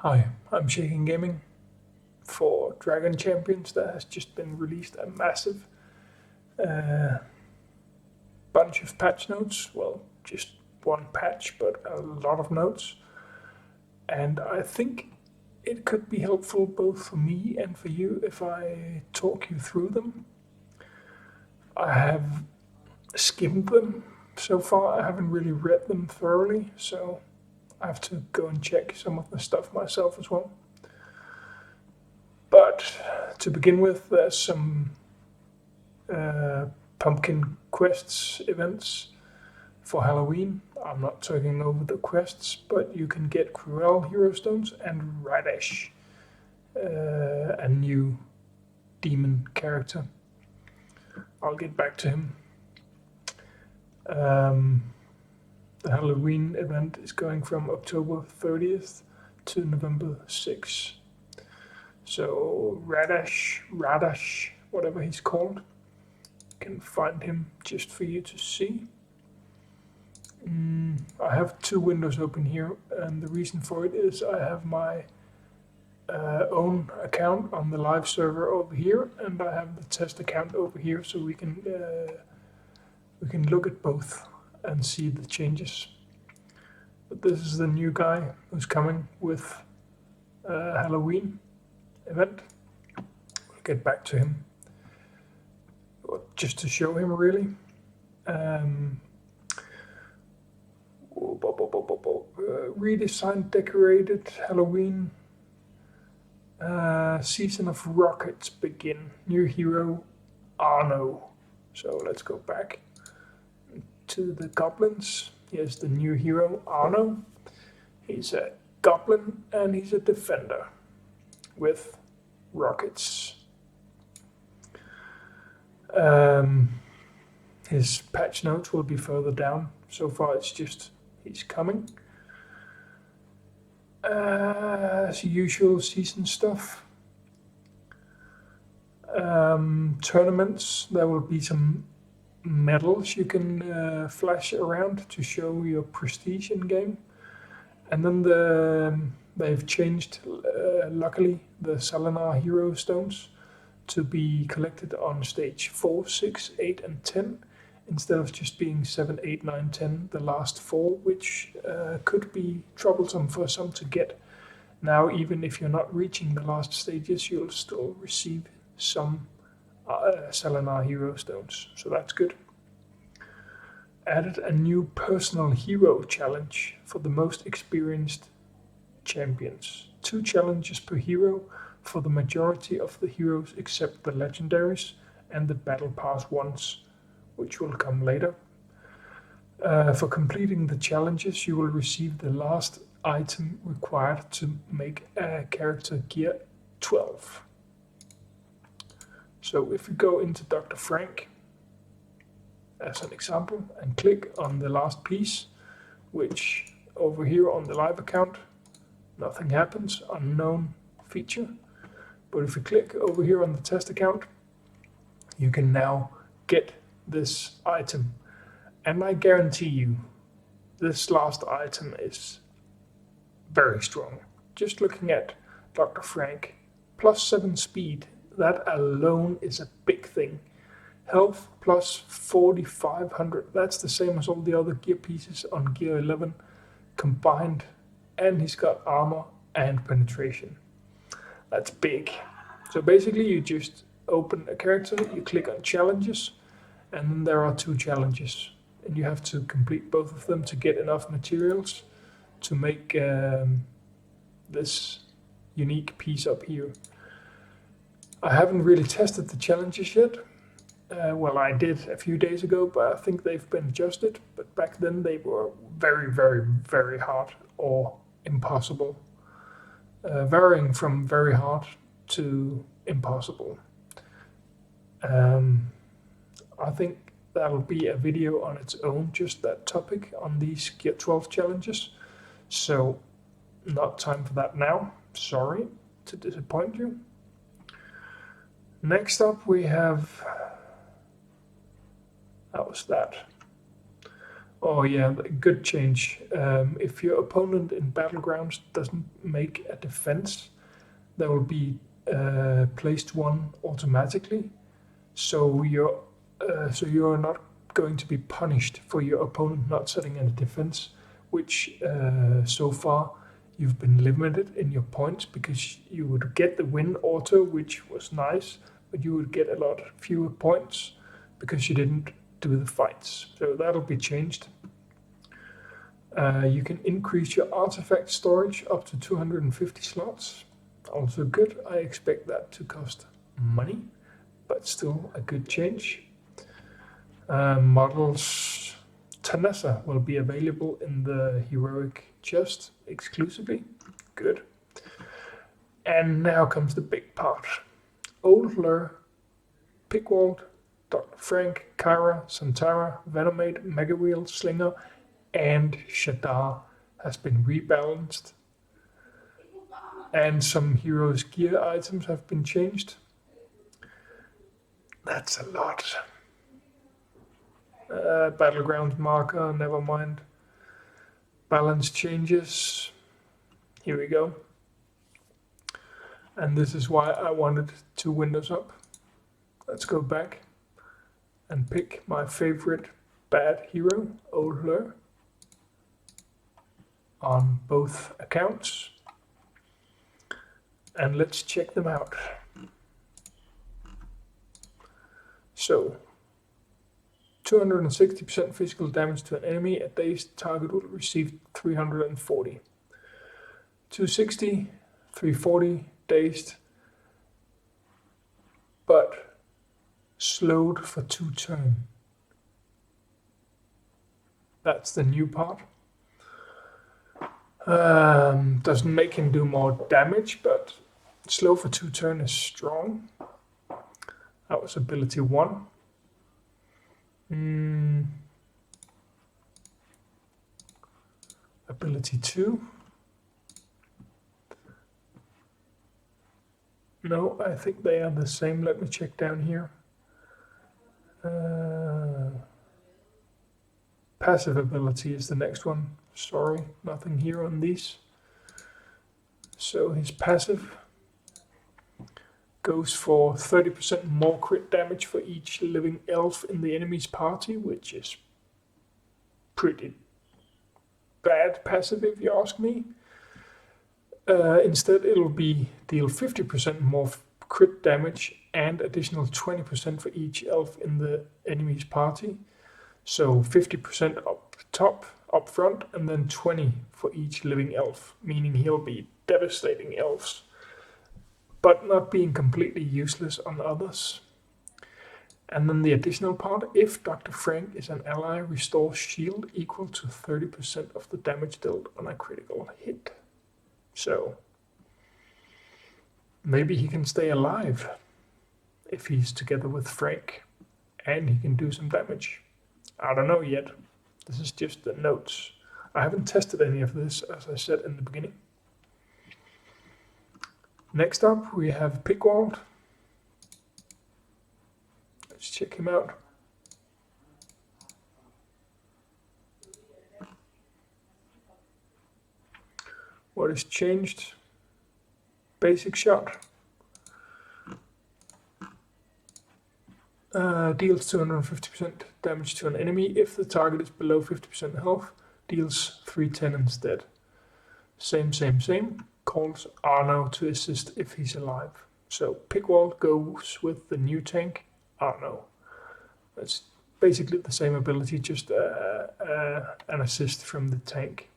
Hi, I'm Shaken Gaming. For Dragon Champions, there has just been released a massive bunch of patch notes. Well, just one patch, but a lot of notes. And I think it could be helpful both for me and for you if I talk you through them. I have skimmed them so far. I haven't really read them thoroughly, so I have to go and check some of the stuff myself as well. But to begin with, there's some pumpkin quests events for Halloween. I'm not talking over the quests, but you can get Cruel Hero Stones and Radish, a new demon character. I'll get back to him. The Halloween event is going from October 30th to November 6th. So Radish, whatever he's called, you can find him just for you to see. I have two windows open here, and the reason for it is I have my own account on the live server over here, and I have the test account over here, so we can look at both and see the changes. But this is the new guy who's coming with Halloween event. We'll get back to him. Just to show him, really. Redesigned, decorated Halloween. Season of Rockets begin. New hero, Arno. So let's go back to the goblins. Here's the new hero, Arno. He's a goblin and he's a defender with rockets. His patch notes will be further down. So far it's just he's coming. As usual, season stuff. Tournaments, there will be some medals you can flash around to show your prestige in game. And then they've changed, luckily, the Salinar Hero Stones to be collected on stage 4, 6, 8 and 10 instead of just being 7, 8, 9, 10, the last 4, which could be troublesome for some to get. Now, even if you're not reaching the last stages, you'll still receive some Salinar Hero Stones, so that's good. Added a new personal hero challenge for the most experienced champions. 2 challenges per hero for the majority of the heroes except the legendaries and the battle pass ones, which will come later. For completing the challenges, you will receive the last item required to make a character gear 12. So if we go into Dr. Frank as an example and click on the last piece, which over here on the live account, nothing happens, unknown feature. But if you click over here on the test account, you can now get this item. And I guarantee you, this last item is very strong. Just looking at Dr. Frank, plus 7 speed, that alone is a big thing. Health plus 4,500, that's the same as all the other gear pieces on gear 11 combined. And he's got armor and penetration. That's big. So basically you just open a character, you click on challenges, and then there are 2 challenges. And you have to complete both of them to get enough materials to make this unique piece up here. I haven't really tested the challenges yet. Well, I did a few days ago, but I think they've been adjusted. But back then they were very, very, very hard or impossible. Varying from very hard to impossible. I think that'll be a video on its own, just that topic on these Gear 12 challenges. So, not time for that now. Sorry to disappoint you. Next up we have... How was that? Oh yeah, good change. If your opponent in battlegrounds doesn't make a defense, there will be placed one automatically. So you're not going to be punished for your opponent not setting any defense, which so far you've been limited in your points because you would get the win auto, which was nice, but you would get a lot fewer points because you didn't do the fights. So that'll be changed. You can increase your artifact storage up to 250 slots. Also good. I expect that to cost money, but still a good change. Models Tanessa will be available in the heroic chest exclusively. Good. And now comes the big part. Old Lur, Pickwald, Dr. Frank, Kyra, Santara, Venomade, Megawheel, Slinger, and Shadar has been rebalanced. And some heroes' gear items have been changed. That's a lot. Battleground marker, never mind. Balance changes. Here we go. And this is why I wanted 2 windows up. Let's go back and pick my favorite bad hero, Old Lur, on both accounts. And let's check them out. So, 260% physical damage to an enemy. A dazed target will receive 340. 260, 340, dazed, but slowed for 2 turns. That's the new part. Doesn't make him do more damage, but slow for 2 turns is strong. That was ability 1. Ability 2. No, I think they are the same. Let me check down here. Passive ability is the next one. Sorry, nothing here on these. So his passive goes for 30% more crit damage for each living elf in the enemy's party, which is pretty bad passive if you ask me. Instead, it'll be deal 50% more crit damage and additional 20% for each elf in the enemy's party. So 50% up top, up front, and then 20 for each living elf, meaning he'll be devastating elves, but not being completely useless on others. And then the additional part, if Dr. Frank is an ally, restore shield equal to 30% of the damage dealt on a critical hit. So maybe he can stay alive if he's together with Frank, and he can do some damage. I don't know yet. This is just the notes. I haven't tested any of this, as I said in the beginning. Next up, we have Pickwald. Let's check him out. What is changed? Basic shot. Deals 250% damage to an enemy. If the target is below 50% health, deals 310 instead. Same. Calls Arno to assist if he's alive. So Pickwald goes with the new tank, Arno. That's basically the same ability, just an assist from the tank.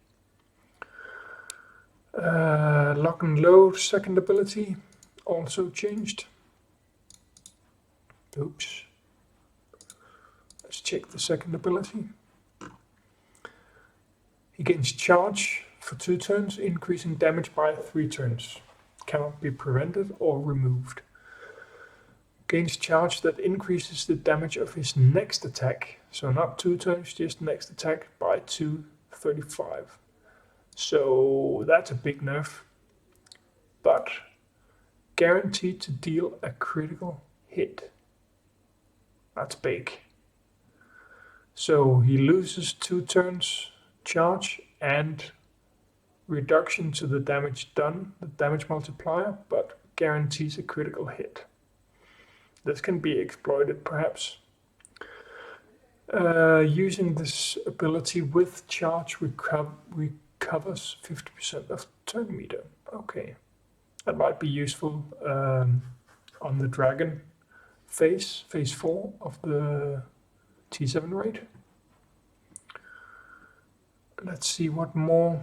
Lock and load, second ability, also changed. Oops. Let's check the second ability. He gains charge for 2 turns, increasing damage by 3 turns. Cannot be prevented or removed. Gains charge that increases the damage of his next attack. So not 2 turns, just next attack by 235. So that's a big nerf. But guaranteed to deal a critical hit. That's big. So he loses 2 turns charge and reduction to the damage done, the damage multiplier, but guarantees a critical hit. This can be exploited perhaps. Using this ability with charge recovers 50% of turn meter. Okay, that might be useful on the dragon phase 4 of the T7 raid. Let's see what more.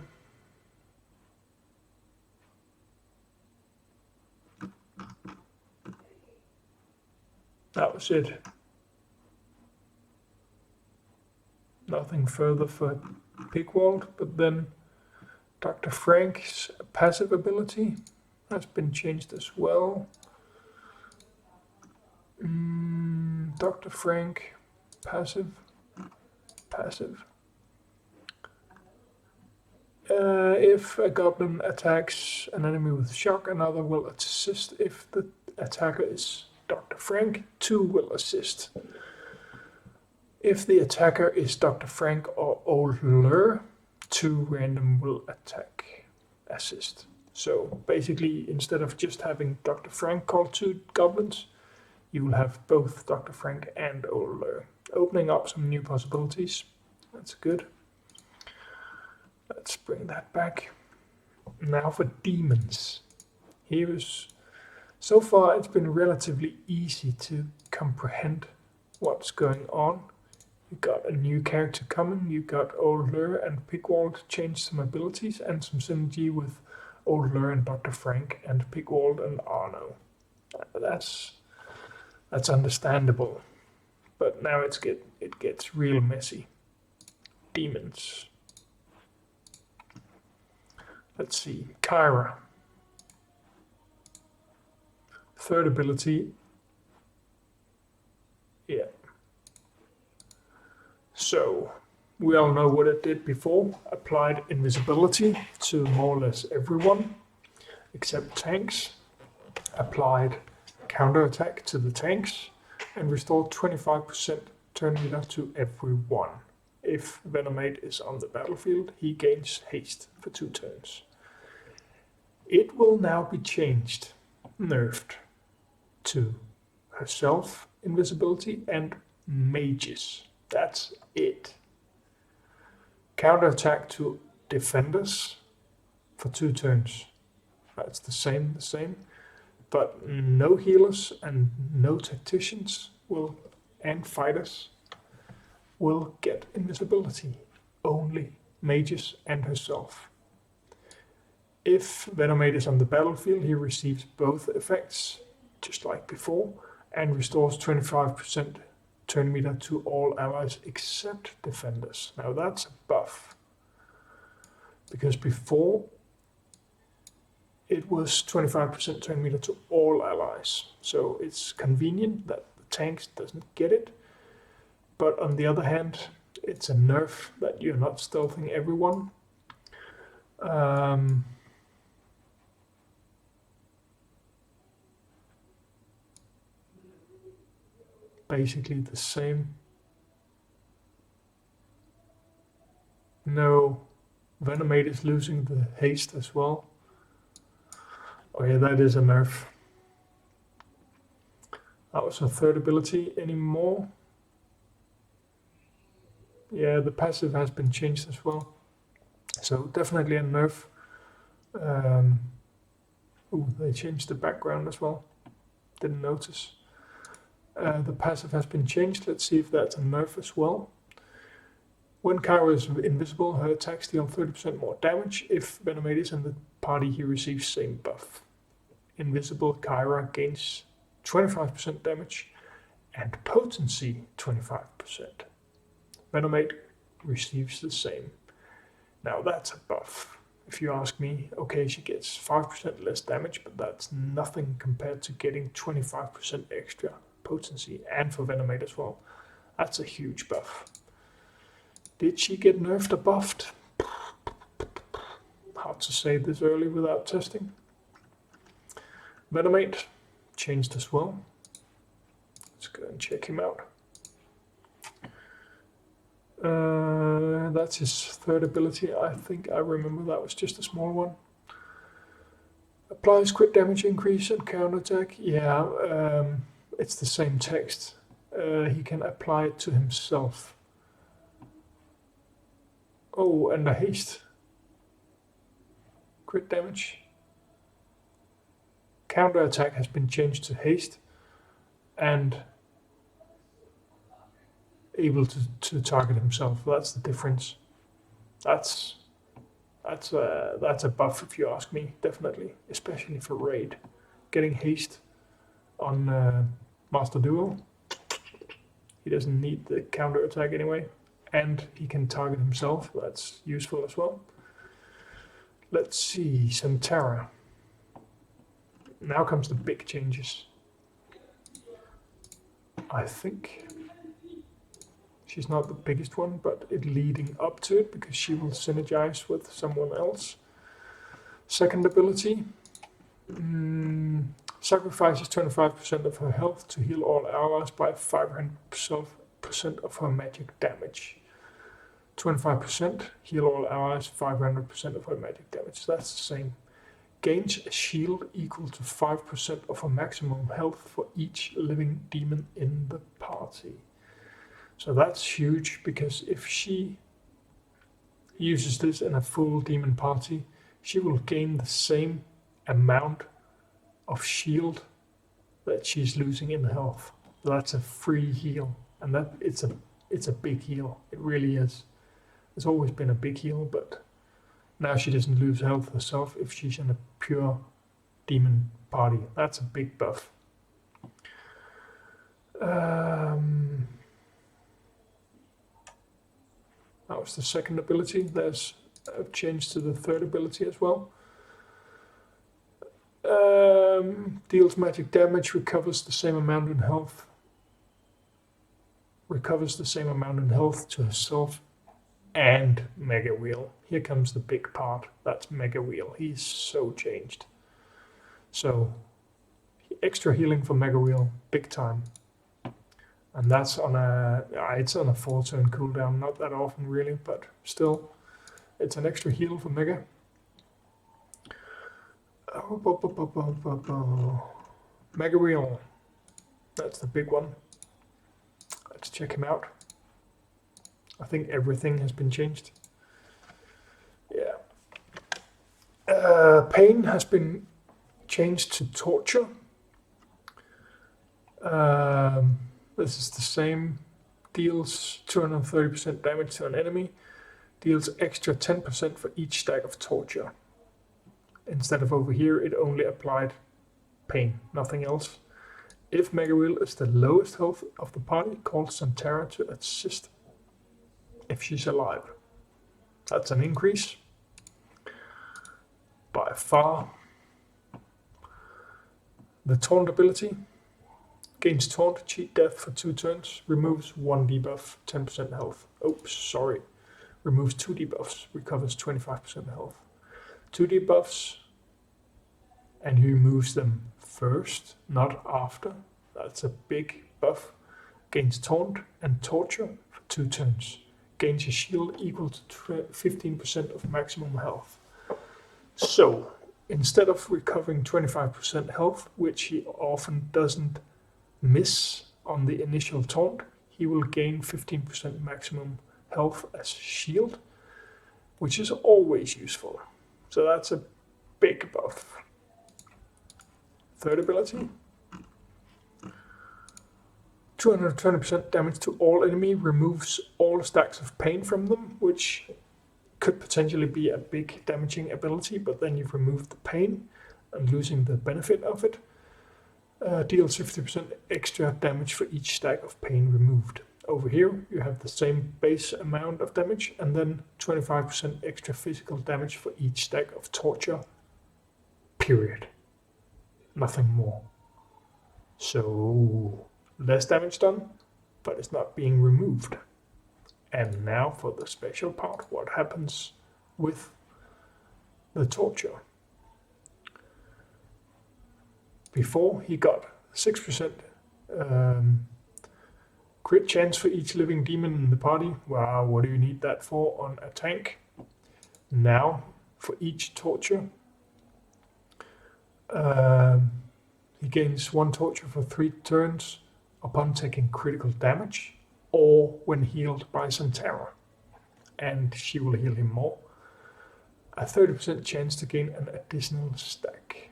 That was it. Nothing further for Pigwald, but then Dr. Frank's passive ability has been changed as well. Dr. Frank, passive. If a goblin attacks an enemy with shock, another will assist. If the attacker is Dr. Frank, 2 will assist. If the attacker is Dr. Frank or older, 2 random will assist. So basically, instead of just having Dr. Frank call 2 goblins, you will have both Dr. Frank and older, opening up some new possibilities. That's good. Let's bring that back. Now for demons. So far it's been relatively easy to comprehend what's going on. You got a new character coming, you got Older and Pigwald change some abilities and some synergy with Older and Dr. Frank and Pigwald and Arno. That's understandable. But now it gets real messy. Demons. Let's see, Kyra. 3rd ability. Yeah. So, we all know what it did before. Applied invisibility to more or less everyone, except tanks. Applied counterattack to the tanks, and restored 25% turn meter to everyone. If Venomate is on the battlefield, he gains haste for 2 turns. It will now be changed, nerfed, to herself invisibility and mages. That's it. Counterattack to defenders for 2 turns. That's the same. But no healers and no tacticians and fighters will get invisibility. Only mages and herself. If Venomate is on the battlefield, he receives both effects, just like before, and restores 25% turn meter to all allies except defenders. Now that's a buff. Because before, it was 25% turn meter to all allies. So it's convenient that the tanks doesn't get it. But on the other hand, it's a nerf that you're not stealthing everyone. Basically the same. No, Venomate is losing the haste as well. Oh yeah, that is a nerf. That was a 3rd ability anymore. Yeah, the passive has been changed as well. So definitely a nerf. They changed the background as well. Didn't notice. The passive has been changed. Let's see if that's a nerf as well. When Kyra is invisible, her attacks deal 30% more damage. If Venomate is in the party, he receives same buff. Invisible Kyra gains 25% damage and potency 25%. Venomate receives the same. Now that's a buff. If you ask me, okay, she gets 5% less damage, but that's nothing compared to getting 25% extra potency, and for Venomate as well. That's a huge buff. Did she get nerfed or buffed? Hard to say this early without testing. Venomate changed as well. Let's go and check him out. That's his third ability. I think I remember that was just a small one. Applies crit damage increase and counterattack. Yeah, it's the same text. He can apply it to himself. Oh, and a haste. Crit damage. Counterattack has been changed to haste and able to target himself. That's the difference. That's a buff if you ask me, definitely, especially for raid. Getting haste on Master Duo. He doesn't need the counter attack anyway, and he can target himself. That's useful as well. Let's see, Santara. Now comes the big changes. I think she's not the biggest one, but it leading up to it because she will synergize with someone else. Second ability, sacrifices 25% of her health to heal all allies by 500% of her magic damage. 25%, heal all allies, 500% of her magic damage. That's the same. Gains a shield equal to 5% of her maximum health for each living demon in the party. So that's huge, because if she uses this in a full demon party, she will gain the same amount of shield that she's losing in health. So that's a free heal, and that it's a big heal. It really is. It's always been a big heal, but now she doesn't lose health herself if she's in a pure demon party. That's a big buff. That was the second ability. There's a change to the third ability as well. Deals magic damage, recovers the same amount in health. Recovers the same amount in health to herself and Mega Wheel. Here comes the big part. That's Mega Wheel. He's so changed. So extra healing for Mega Wheel, big time. And that's on it's on a 4-turn cooldown. Not that often really, but still, it's an extra heal for Mega. Mega Wheel. That's the big one. Let's check him out. I think everything has been changed. Yeah. Pain has been changed to torture. This is the same. Deals 230% damage to an enemy. Deals extra 10% for each stack of torture. Instead of over here, it only applied pain, nothing else. If Mega Wheel is the lowest health of the party, call Santara to assist if she's alive. That's an increase by far. The taunt ability gains taunt, cheat death for 2 turns, removes 1 debuff, 10% health. Oops, sorry. Removes 2 debuffs, recovers 25% health. 2 debuffs, and he removes them first, not after. That's a big buff. Gains taunt and torture for 2 turns. Gains a shield equal to 15% of maximum health. So, instead of recovering 25% health, which he often doesn't miss on the initial taunt, he will gain 15% maximum health as shield, which is always useful. So that's a big buff. Third ability. 220% damage to all enemy, removes all stacks of pain from them, which could potentially be a big damaging ability, but then you've removed the pain and losing the benefit of it. Deals 50% extra damage for each stack of pain removed. Over here you have the same base amount of damage and then 25% extra physical damage for each stack of torture. Period. Nothing more. So less damage done, but it's not being removed. And now for the special part, what happens with the torture. Before he got 6% Crit chance for each living demon in the party. Wow, what do you need that for on a tank? Now, for each torture, he gains 1 torture for 3 turns upon taking critical damage or when healed by Santara. And she will heal him more. A 30% chance to gain an additional stack.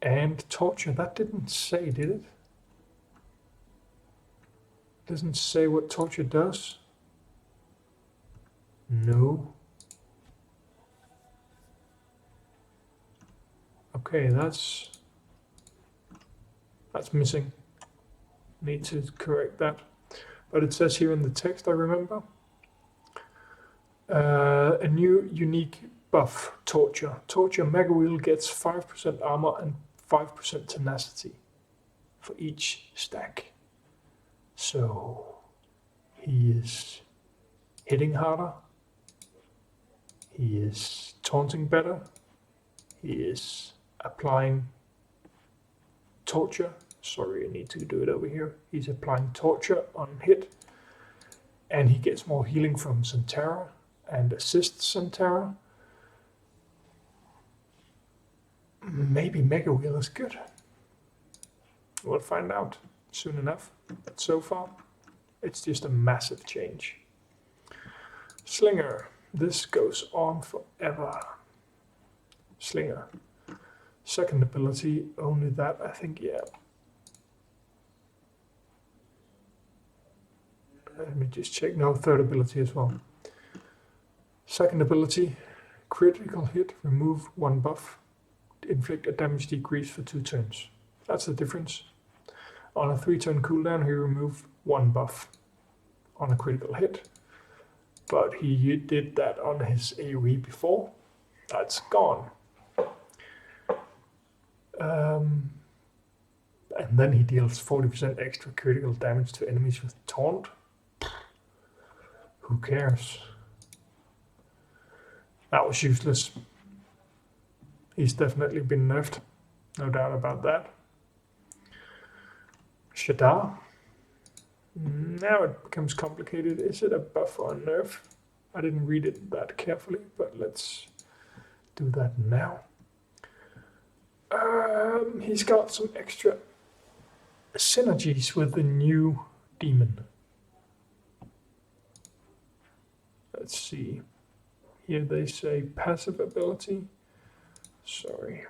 And torture, that didn't say, did it? Doesn't say what torture does. No. Okay, that's missing. Need to correct that. But it says here in the text, I remember, a new unique buff, Torture. Torture Mega Wheel gets 5% armor and 5% tenacity for each stack. So he is hitting harder, he is taunting better, he is applying torture. Sorry, I need to do it over here. He's applying torture on hit, and he gets more healing from Santara and assists Santara. Maybe Mega Wheel is good. We'll find out soon enough. But so far, it's just a massive change. Slinger. This goes on forever. Slinger. Second ability, only that, I think, yeah. Let me just check. No, third ability as well. Second ability, critical hit, remove 1 buff, inflict a damage decrease for 2 turns. That's the difference. On a 3-turn cooldown, he removed 1 buff on a critical hit, but he did that on his AoE before. That's gone. And then he deals 40% extra critical damage to enemies with taunt. Who cares? That was useless. He's definitely been nerfed, no doubt about that. Shadar. Now it becomes complicated. Is it a buff or a nerf? I didn't read it that carefully, but let's do that now. He's got some extra synergies with the new demon. Let's see. Here they say passive ability. Sorry.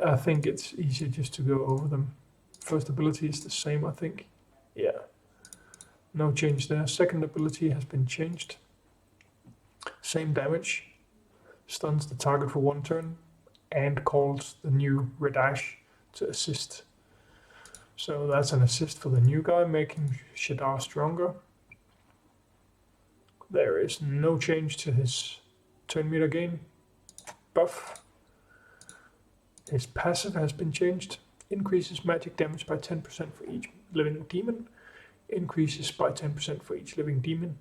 I think it's easier just to go over them. First ability is the same, I think. Yeah. No change there. Second ability has been changed. Same damage. Stuns the target for 1 turn and calls the new Redash to assist. So that's an assist for the new guy, making Shadar stronger. There is no change to his turn meter gain buff. His passive has been changed. Increases magic damage by 10% for each living demon. Increases by 10% for each living demon.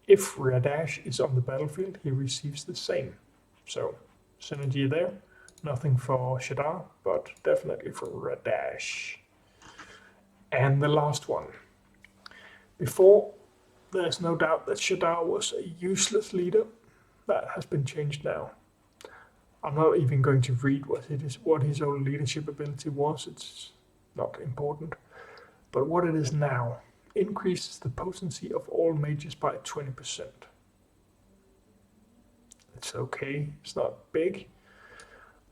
If Redash is on the battlefield, he receives the same. So, synergy there. Nothing for Shadar, but definitely for Redash. And the last one. Before, there's no doubt that Shadar was a useless leader. That has been changed now. I'm not even going to read what his own leadership ability was. It's not important. But what it is now, increases the potency of all mages by 20%. It's okay, it's not big.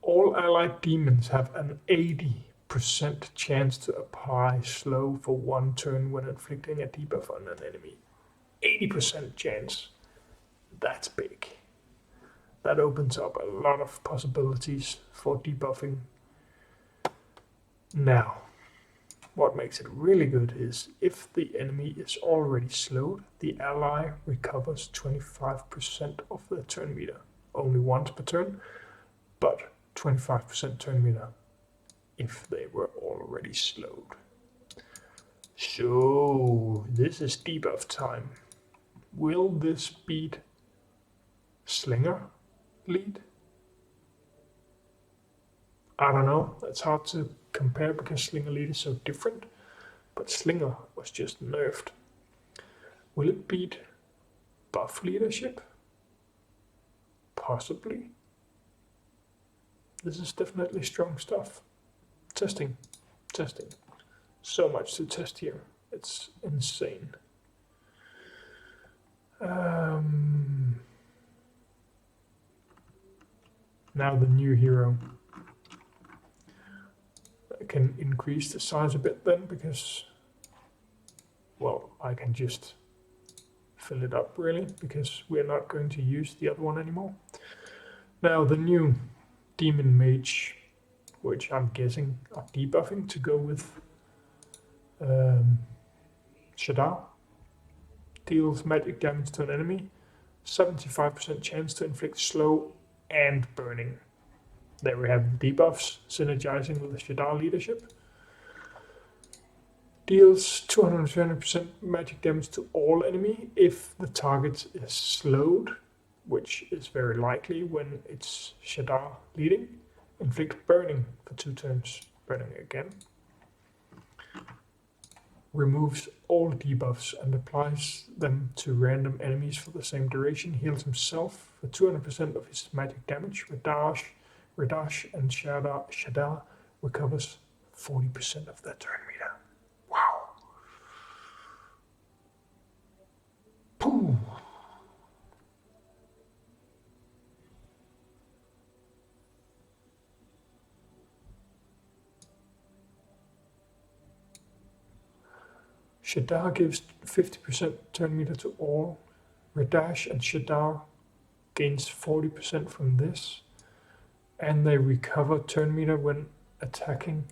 All allied demons have an 80% chance to apply slow for 1 turn when inflicting a debuff on an enemy. 80% chance. That's big. That opens up a lot of possibilities for debuffing. Now, what makes it really good is if the enemy is already slowed, the ally recovers 25% of the turn meter. Only once per turn, but 25% turn meter if they were already slowed. So, this is debuff time. Will this beat Slinger lead? I don't know, it's hard to compare because Slinger lead is so different, but Slinger was just nerfed. Will it beat buff leadership? Possibly. This is definitely strong stuff. Testing. So much to test here. It's insane. Now the new hero. I can increase the size a bit then because, well, I can just fill it up really because we're not going to use the other one anymore. Now the new demon mage, which I'm guessing are debuffing to go with Shadar, deals magic damage to an enemy, 75% chance to inflict slow and burning. There we have debuffs synergizing with the Shadar leadership. Deals 200% magic damage to all enemy if the target is slowed, which is very likely when it's Shadar leading. Inflict burning for 2 turns, burning again. Removes all debuffs and applies them to random enemies for the same duration. Heals himself for 200% of his magic damage. Radash and Shadar recovers 40% of their turn meter. Wow. Pooh. Shadar gives 50% turn meter to all. Radash and Shadar gains 40% from this. And they recover turn meter when attacking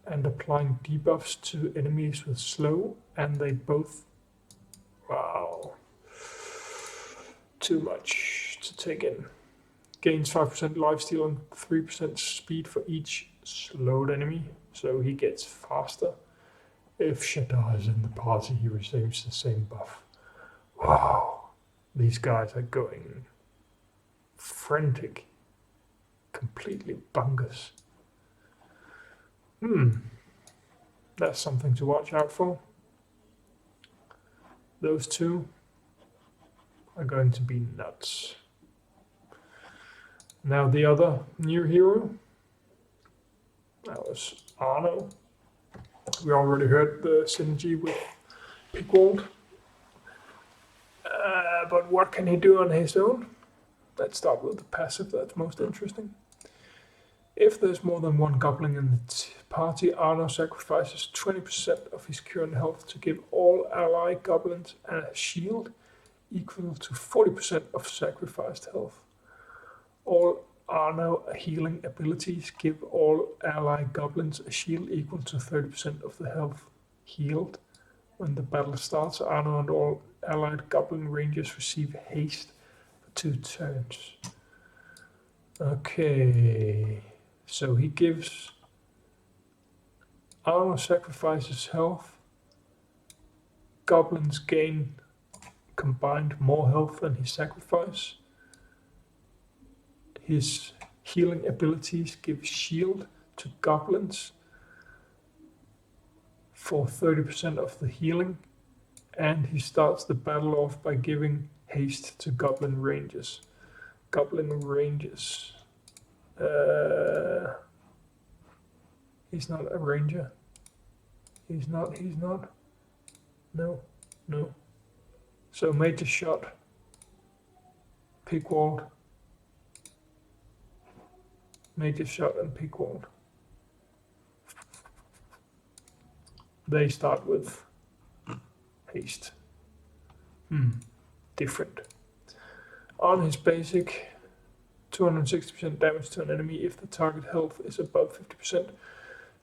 and applying debuffs to enemies with slow. And they both... Wow. Too much to take in. Gains 5% lifesteal and 3% speed for each slowed enemy. So he gets faster. If Shadar is in the party, he receives the same buff. Wow, these guys are going frantic, completely bungus. That's something to watch out for. Those two are going to be nuts. Now the other new hero, that was Arno. We already heard the synergy with Pigwald. But what can he do on his own? Let's start with the passive, that's most interesting. If there's more than one goblin in the party, Arno sacrifices 20% of his current health to give all allied goblins a shield equal to 40% of sacrificed health. All Arno healing abilities give all allied goblins a shield equal to 30% of the health healed. When the battle starts, Arno and all allied goblin rangers receive haste for 2 turns. Okay, so he gives... Arno sacrifices health. Goblins gain combined more health than he sacrifices. His healing abilities give shield to goblins for 30% of the healing, and he starts the battle off by giving haste to goblin rangers. Goblin rangers. He's not a ranger. He's not. No. So major shot. Pigwald. Major shot and Pigwald. They start with haste. Different. On his basic, 260% damage to an enemy if the target health is above 50%.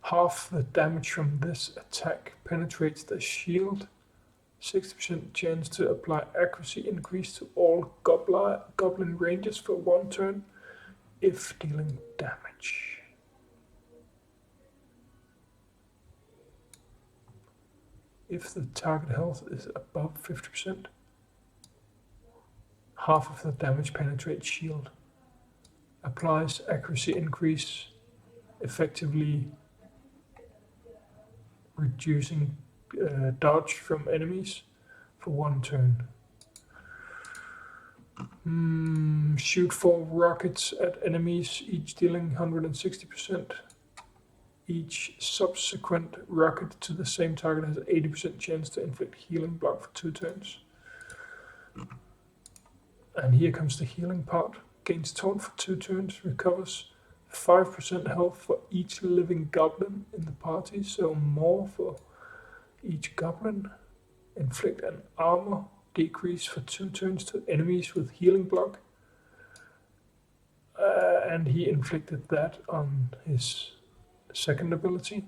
Half the damage from this attack penetrates the shield. 60% chance to apply accuracy increase to all goblin rangers for 1 turn if dealing damage. If the target health is above 50%, half of the damage penetrates shield. Applies accuracy increase, effectively reducing dodge from enemies for 1 turn. Shoot 4 rockets at enemies, each dealing 160%. Each subsequent rocket to the same target has an 80% chance to inflict healing block for 2 turns. And here comes the healing part. Gains taunt for 2 turns, recovers 5% health for each living goblin in the party, so more for each goblin. Inflict an armor decrease for 2 turns to enemies with healing block. And he inflicted that on his second ability.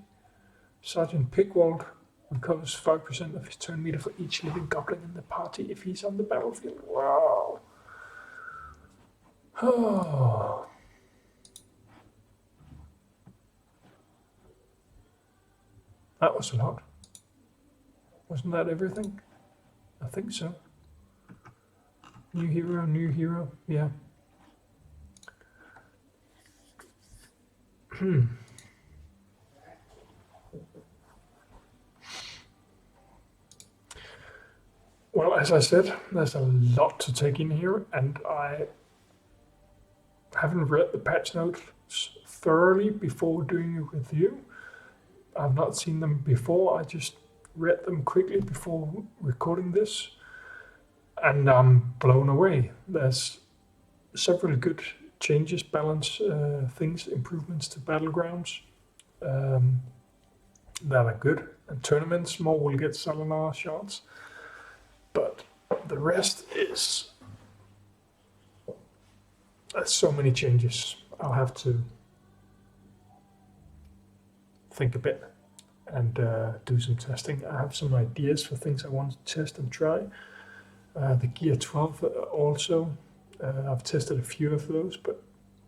Sergeant Pigwald recovers 5% of his turn meter for each living goblin in the party if he's on the battlefield. Wow. Oh. That was a lot. Wasn't that everything? I think so. New hero, yeah. Well, as I said, there's a lot to take in here, and I haven't read the patch notes thoroughly before doing a review. I've not seen them before, I just read them quickly before recording this, and I'm blown away. There's several good changes, balance things, improvements to battlegrounds that are good, and tournaments, more will get Salinar shards, but the rest is, there's so many changes. I'll have to think a bit and do some testing. I have some ideas for things I want to test and try. The Gear 12 also, I've tested a few of those, but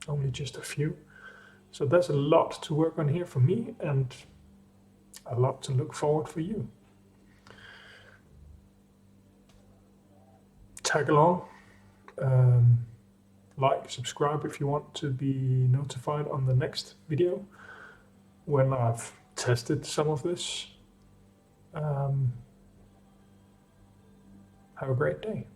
only just a few. So there's a lot to work on here for me, and a lot to look forward for you. Tag along, like, subscribe if you want to be notified on the next video when I've tested some of this. Have a great day.